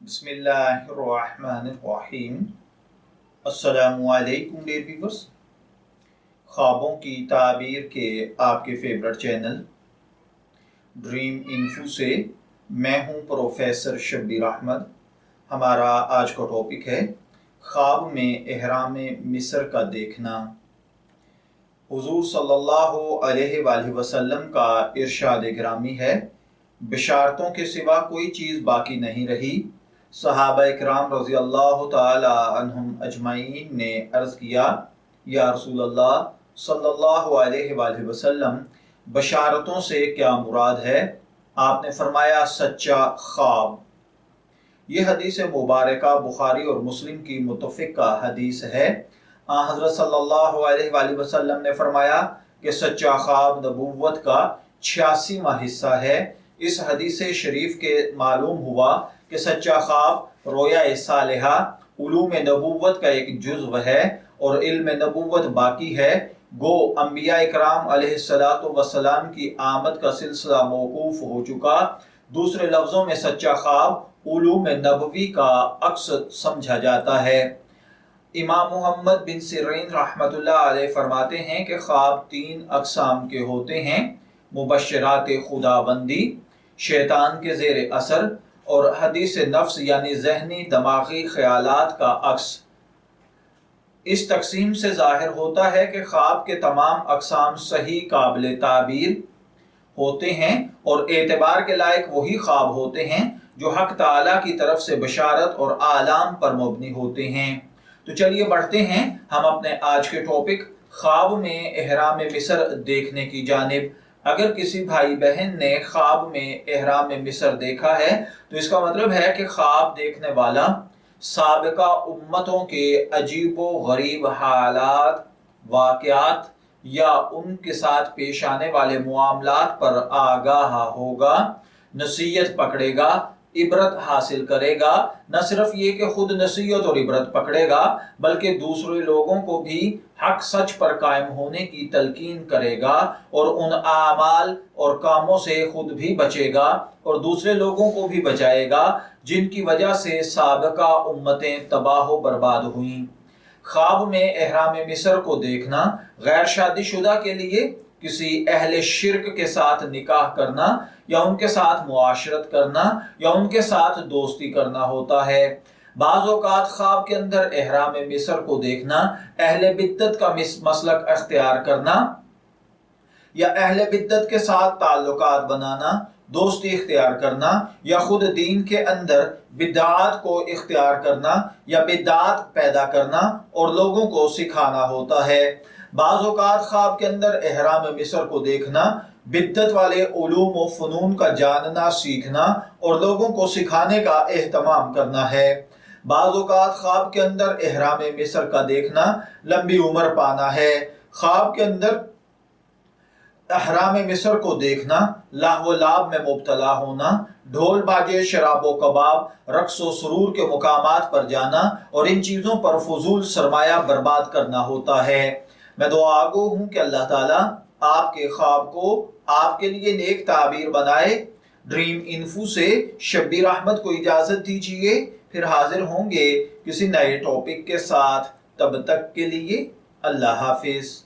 बिस्मिल्लाहिर्रहमानिर्रहीम। अस्सलामु अलैकुम डियर व्यूअर्स। ख्वाबों की ताबीर के आपके फेवरेट चैनल ड्रीम इन्फो से मैं हूं प्रोफेसर शब्बीर अहमद। हमारा आज का टॉपिक है ख्वाब में एहराम मिस्र का देखना। हुजूर सल्लल्लाहु अलैहि वसल्लम का इरशाद गिरामी है, बिशारतों के सिवा कोई चीज़ बाकी नहीं रही। सहाबा इकराम रज़ी अल्लाह ताला अन्हुम अजमाइन ने अर्ज़ किया, या रसूल अल्लाह सल्लल्लाहु अलैहि वसल्लम, बशारतों से क्या मुराद है? आपने फरमाया, सच्चा ख्वाब। ये हदीस मुबारका बुखारी और मुस्लिम की मुत्तफ़िक़ा हदीस है। हज़रत सल्लल्लाहु अलैहि वसल्लम ने फरमाया कि सच्चा ख्वाब नबूवत का 86वां हिस्सा है। इस हदीस शरीफ के मालूम हुआ कि सच्चा ख्वाब रोया सालिहा उलूम नबूवत का एक जुज़्व है और इल्म नबूवत बाकी है। गो अंबिया इकराम अलैहिस्सलातु वस्सलाम की आमद का सिलसिला मौकूफ हो चुका। दूसरे लफ्ज़ों में सच्चा ख्वाब उलूम नबवी का अक्स समझा जाता है। इमाम मुहम्मद बिन सिरीन रहमतुल्लाह अलैह फरमाते हैं कि ख्वाब 3 अक़साम के होते हैं, मुबश्शिरात खुदाबंदी, शैतान के ज़ेर असर और हदीस नफ्स यानी ज़हनी दमागी ख्यालात का अक्स। इस तकसीम से ज़ाहिर होता है कि ख्वाब के तमाम अक़साम सही काबिल ताबीर होते हैं और एतबार के लायक वही ख्वाब होते हैं जो हक़ ताला की तरफ से बशारत और आलाम पर मबनी होते हैं। तो चलिए बढ़ते हैं हम अपने आज के टॉपिक ख्वाब में एहराम मिस्र देखने की जानिब। अगर किसी भाई बहन ने ख्वाब में एहराम मिस्र देखा है तो इसका मतलब है कि ख्वाब देखने वाला साबिका उम्मतों के अजीबो गरीब हालात, वाक़यात या उनके साथ पेश आने वाले मुआमलात पर आगाह होगा, नसीहत पकड़ेगा, इबरत हासिल करेगा। न सिर्फ ये कि खुद नसीहत और इबरत पकड़ेगा बल्कि दूसरे लोगों को भी हक सच पर कायम होने की तलकीन करेगा और उन आमाल और कामों से खुद भी बचेगा और दूसरे लोगों को भी बचाएगा जिनकी वजह से साबिका उम्मतें तबाह बर्बाद हुईं। ख्वाब में एहराम मिस्र को देखना गैर शादीशुदा के लिए किसी अहले शिर्क के साथ निकाह करना या उनके साथ मुआशरत करना या उनके साथ दोस्ती करना होता है। बाज़ औक़ात ख्वाब के अंदर एहराम मिस्र को देखना अहले बिद्दत का मसलक अख्तियार करना या अहले बिद्दत के साथ ताल्लुकात बनाना, दोस्ती इख्तियार करना या खुद दीन के अंदर बिदात को इख्तियार करना या बिदात पैदा करना और लोगों को सिखाना होता है। बाज़ औक़ात ख्वाब के अंदर एहराम मिस्र को देखना बिद्दत वाले उलूम व फ़नून का जानना, सीखना और लोगों को सिखाने का एहतमाम करना है। बाज़ औक़ात ख्वाब के अंदर एहराम मिस्र का देखना लंबी उम्र पाना है। ख्वाब के अंदर एहराम मिस्र को देखना लाहव लाभ में मुब्तला होना, ढोल बाजे, शराब व कबाब, रक्स व सुरूर के मुकामात पर जाना और इन चीज़ों पर फजूल सरमाया बर्बाद करना होता है। मैं दुआ गो हूँ कि अल्लाह ताला आपके ख्वाब को आपके लिए नेक ताबीर बनाए। ड्रीम इन्फो से शब्बीर अहमद को इजाज़त दीजिए, फिर हाजिर होंगे किसी नए टॉपिक के साथ। तब तक के लिए अल्लाह हाफिज़।